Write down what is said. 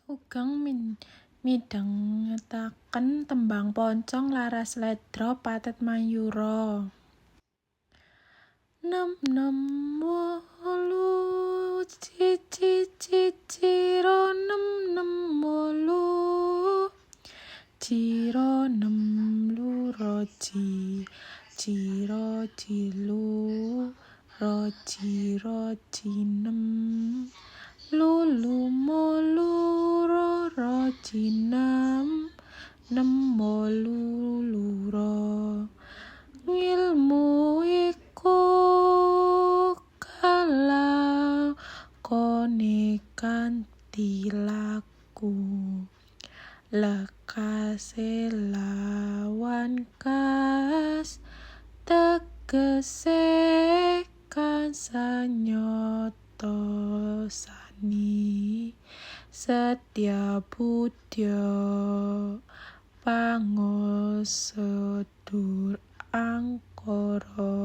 Sugeng midhangetaken tembang poncong Laras Sledra Pathet Mayura. 668 ciciro 668 ciro 6 luro ciro cilu roji rojinem lulu molu rojinem nemo luluro ngilmu iku kalau kone kanthi laku lekase lawan kas tegese kasanyoto sani setya budya pangosedur angkara